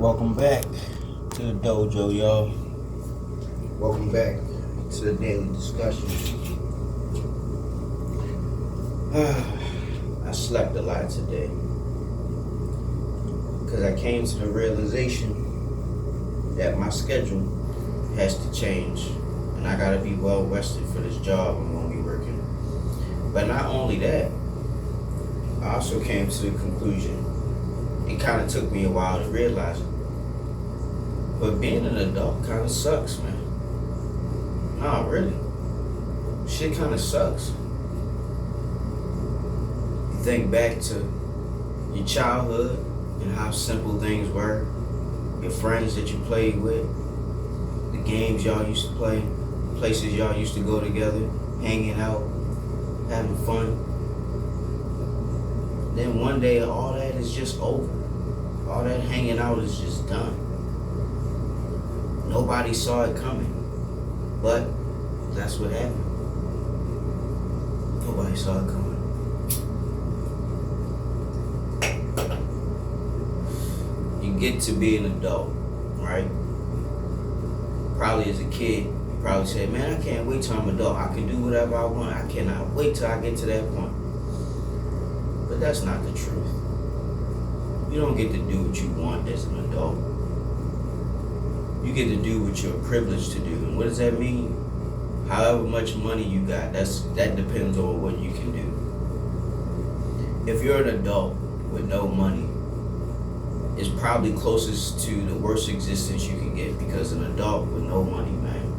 Welcome back to the dojo, y'all. Welcome back to the daily discussion. I slept a lot today because I came to the realization that my schedule has to change and I gotta be well rested for this job I'm gonna be working. But not only that, I also came to the conclusion, it kind of took me a while to realize it, but being an adult kind of sucks, man. Nah, really. Shit kind of sucks. You think back to your childhood and how simple things were, your friends that you played with, the games y'all used to play, places y'all used to go together, hanging out, having fun. Then one day all that is just over. All that hanging out is just done. Nobody saw it coming, but that's what happened. Nobody saw it coming. You get to be an adult, right? Probably as a kid, you probably said, man, I can't wait till I'm an adult. I can do whatever I want. I cannot wait till I get to that point. But that's not the truth. You don't get to do what you want as an adult. You get to do what you're privileged to do. And what does that mean? However much money you got, that depends on what you can do. If you're an adult with no money, it's probably closest to the worst existence you can get, because an adult with no money, man,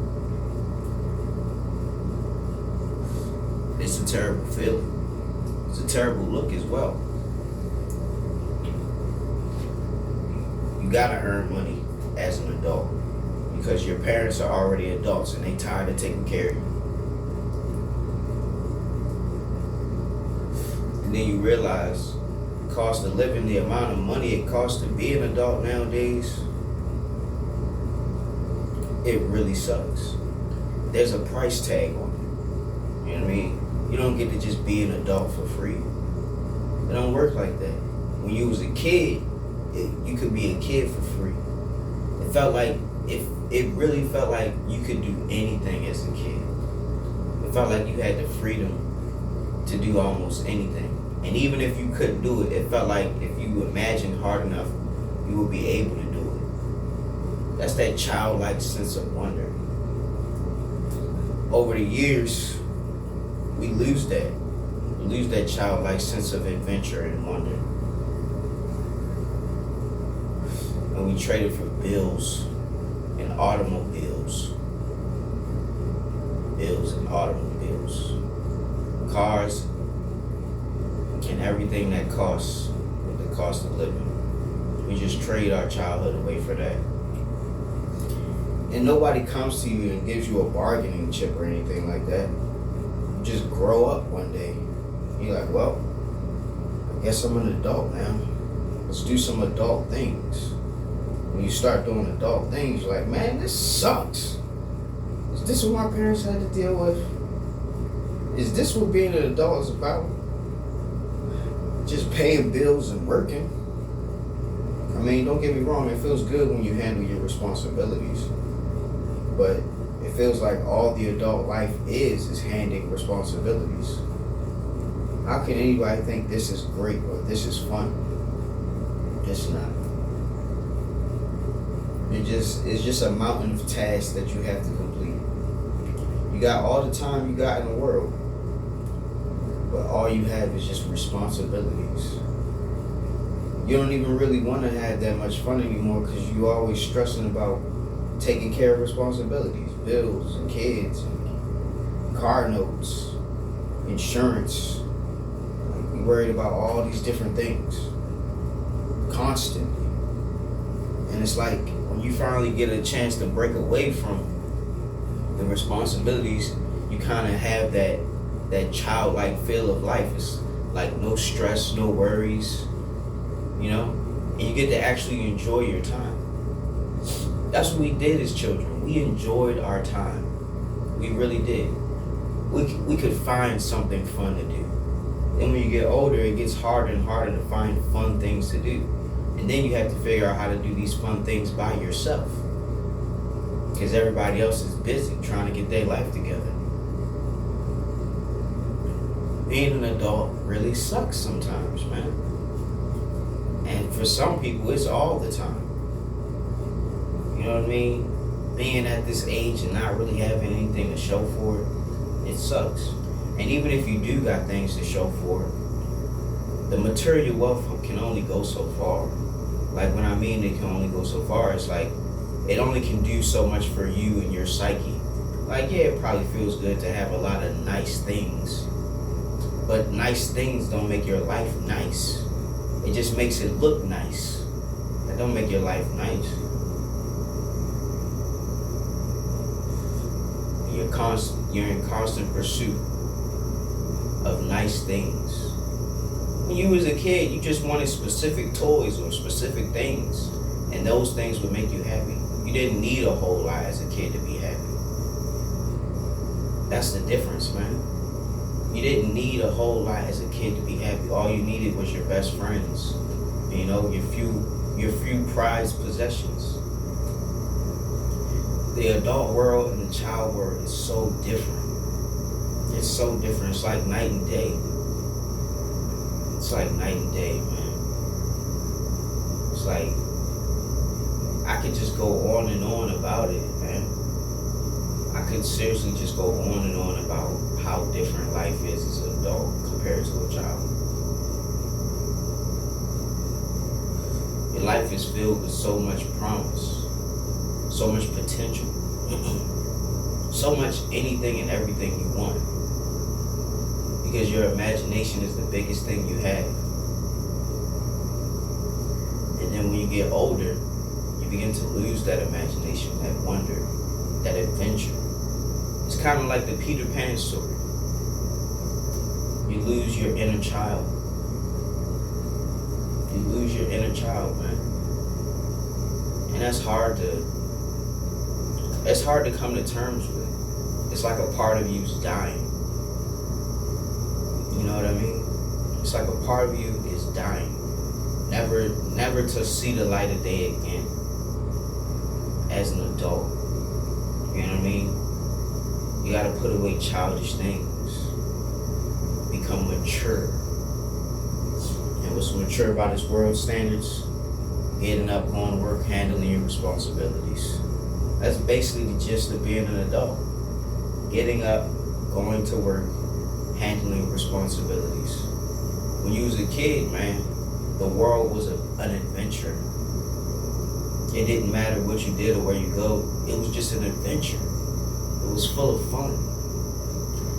it's a terrible feeling. It's a terrible look as well. You gotta earn money as an adult because your parents are already adults and they tired of taking care of you. And then you realize the cost of living, the amount of money it costs to be an adult nowadays, it really sucks. There's a price tag on it. You know what I mean? You don't get to just be an adult for free. It don't work like that. When you was a kid, you could be a kid for free. It really felt like you could do anything as a kid. It felt like you had the freedom to do almost anything. And even if you couldn't do it, it felt like if you imagined hard enough, you would be able to do it. That's that childlike sense of wonder. Over the years, we lose that. We lose that childlike sense of adventure and wonder. And we trade it for bills and automobiles. Bills and automobiles. Cars and everything that costs with the cost of living. We just trade our childhood away for that. And nobody comes to you and gives you a bargaining chip or anything like that. You just grow up one day. You're like, well, I guess I'm an adult now. Let's do some adult things. When you start doing adult things, you're like, man, this sucks. Is this what my parents had to deal with? Is this what being an adult is about? Just paying bills and working? I mean, don't get me wrong, it feels good when you handle your responsibilities. But it feels like all the adult life is handing responsibilities. How can anybody think this is great or this is fun? It's not. It's just a mountain of tasks that you have to complete. You got all the time you got in the world, but all you have is just responsibilities. You don't even really want to have that much fun anymore because you're always stressing about taking care of responsibilities, bills and kids, and car notes, insurance. You're worried about all these different things constantly. And it's like when you finally get a chance to break away from the responsibilities, you kind of have that childlike feel of life. It's like no stress, no worries, you know? And you get to actually enjoy your time. That's what we did as children. We enjoyed our time. We really did. We could find something fun to do. Then when you get older, it gets harder and harder to find fun things to do. And then you have to figure out how to do these fun things by yourself. Because everybody else is busy trying to get their life together. Being an adult really sucks sometimes, man. And for some people, it's all the time. You know what I mean? Being at this age and not really having anything to show for it sucks. And even if you do got things to show for it, the material wealth can only go so far. Like when I mean it can only go so far, it's like it only can do so much for you and your psyche. Like, yeah, it probably feels good to have a lot of nice things, but nice things don't make your life nice. It just makes it look nice. That don't make your life nice. You're in constant pursuit of nice things. When you was a kid, you just wanted specific toys or specific things, and those things would make you happy. You didn't need a whole lot as a kid to be happy. That's the difference, man. You didn't need a whole lot as a kid to be happy. All you needed was your best friends, you know, your few prized possessions. The adult world and the child world is so different. It's so different. It's like night and day. It's like night and day, man. It's like I could just go on and on about it, man. I could seriously just go on and on about how different life is as an adult compared to a child. Your life is filled with so much promise, so much potential, so much anything and everything you want. Because your imagination is the biggest thing you have. And then when you get older, you begin to lose that imagination, that wonder, that adventure. It's kind of like the Peter Pan story. You lose your inner child. You lose your inner child, man. And that's hard to come to terms with. It's like a part of you's dying. You know what I mean? It's like a part of you is dying. Never to see the light of day again as an adult. You know what I mean? You gotta put away childish things. Become mature. And what's mature about this world standards? Getting up, going to work, handling your responsibilities. That's basically the gist of being an adult. Getting up, going to work, handling responsibilities. When you was a kid, man, the world was an adventure. It didn't matter what you did or where you go. It was just an adventure. It was full of fun.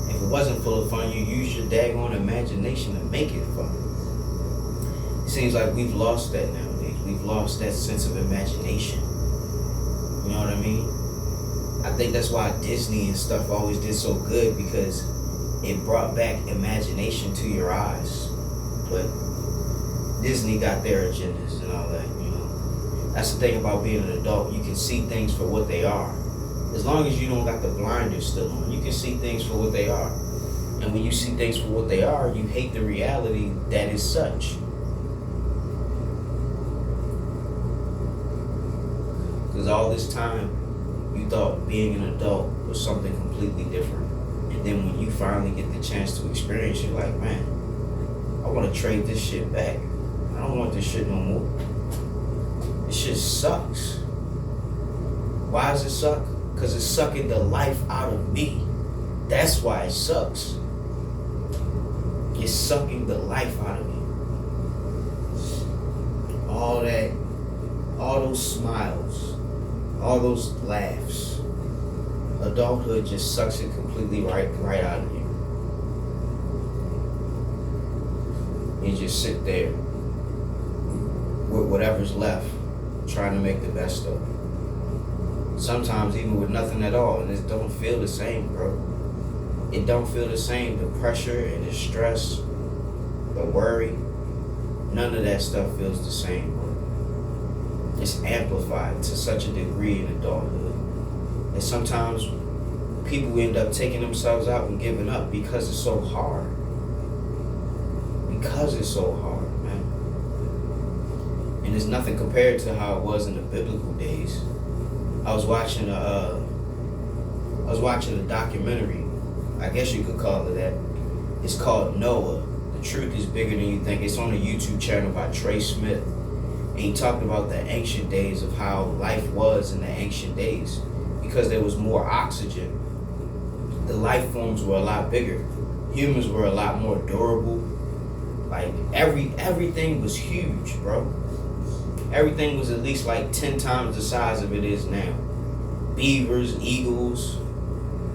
If it wasn't full of fun, you use your daggone imagination to make it fun. It seems like we've lost that nowadays. We've lost that sense of imagination. You know what I mean? I think that's why Disney and stuff always did so good, because it brought back imagination to your eyes. But Disney got their agendas and all that, you know. That's the thing about being an adult. You can see things for what they are. As long as you don't got the blinders still on, you can see things for what they are. And when you see things for what they are, you hate the reality that is such. Because all this time, you thought being an adult was something completely different. And then when you finally get the chance to experience, you're like, man, I want to trade this shit back. I don't want this shit no more. This shit sucks. Why does it suck? Because it's sucking the life out of me. That's why it sucks. It's sucking the life out of me. All that, all those smiles, all those laughs. Adulthood just sucks it completely right out of you. You just sit there with whatever's left, trying to make the best of it. Sometimes even with nothing at all, and it don't feel the same, bro. It don't feel the same. The pressure and the stress, the worry, none of that stuff feels the same, bro. It's amplified to such a degree in adulthood. And sometimes people end up taking themselves out and giving up because it's so hard. Because it's so hard, man. And it's nothing compared to how it was in the biblical days. I was watching a documentary. I guess you could call it that. It's called Noah. The Truth is Bigger Than You Think. It's on a YouTube channel by Trey Smith. And he talked about the ancient days of how life was in the ancient days. Because there was more oxygen, the life forms were a lot bigger. Humans were a lot more durable. Like everything was huge, bro. Everything was at least like 10 times the size of it is now. Beavers, eagles,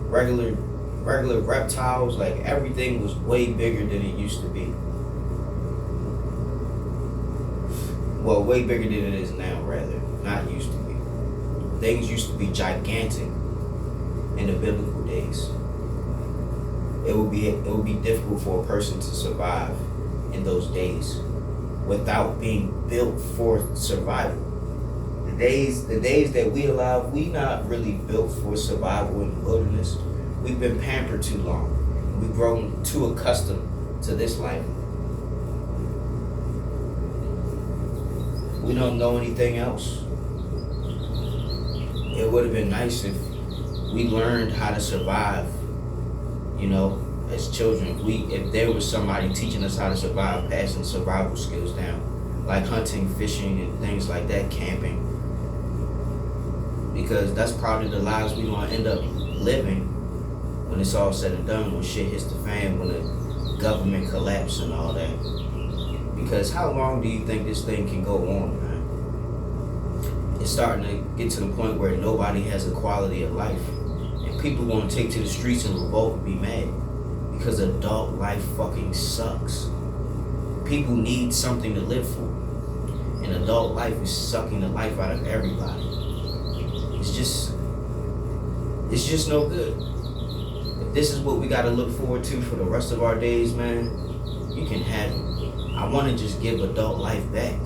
regular reptiles, like everything was way bigger than it used to be. Well, way bigger than it is now, rather. Not used to be. Things used to be gigantic in the biblical days. It would be difficult for a person to survive in those days without being built for survival. The days that we alive, we not really built for survival in the wilderness. We've been pampered too long. We've grown too accustomed to this life. We don't know anything else. It would have been nice if we learned how to survive, as children. If there was somebody teaching us how to survive, passing survival skills down, like hunting, fishing, and things like that, camping. Because that's probably the lives we're going to end up living when it's all said and done, when shit hits the fan, when the government collapses and all that. Because how long do you think this thing can go on, man? It's starting to get to the point where nobody has a quality of life. And people want to take to the streets and revolt and be mad. Because adult life fucking sucks. People need something to live for. And adult life is sucking the life out of everybody. It's just no good. If this is what we gotta look forward to for the rest of our days, man, you can have it. I wanna just give adult life back.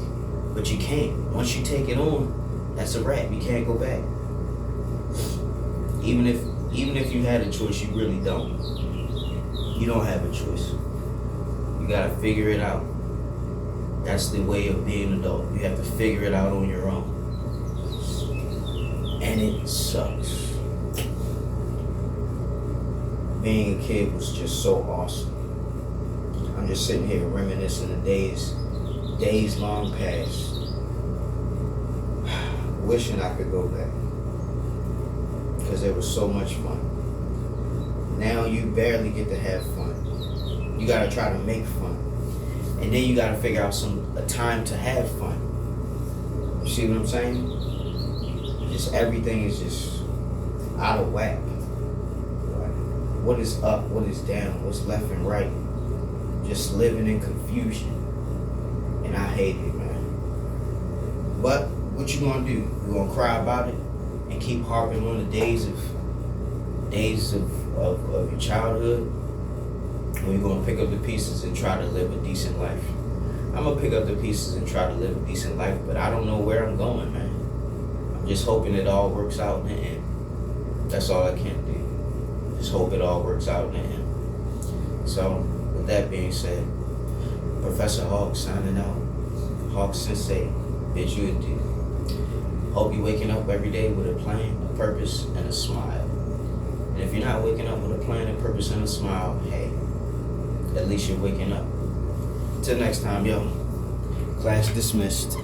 But you can't. Once you take it on, that's a wrap. You can't go back. Even if you had a choice, you really don't. You don't have a choice. You gotta figure it out. That's the way of being an adult. You have to figure it out on your own. And it sucks. Being a kid was just so awesome. I'm just sitting here reminiscing the days long past. Wishing I could go back. Because there was so much fun. Now you barely get to have fun. You gotta try to make fun. And then you gotta figure out a time to have fun. You see what I'm saying? Just everything is just out of whack. What is up, what is down, what's left and right. Just living in confusion. And I hate it, man. But what you gonna do? You gonna cry about it and keep harping on the days of your childhood? Or you gonna pick up the pieces and try to live a decent life? I'm gonna pick up the pieces and try to live a decent life, but I don't know where I'm going, man. I'm just hoping it all works out in the end. That's all I can do. Just hope it all works out in the end. So, with that being said, Professor Hawk signing out. Hawk Sensei, bid you adieu. Hope you're waking up every day with a plan, a purpose, and a smile. And if you're not waking up with a plan, a purpose, and a smile, hey, at least you're waking up. Till next time, yo. Class dismissed.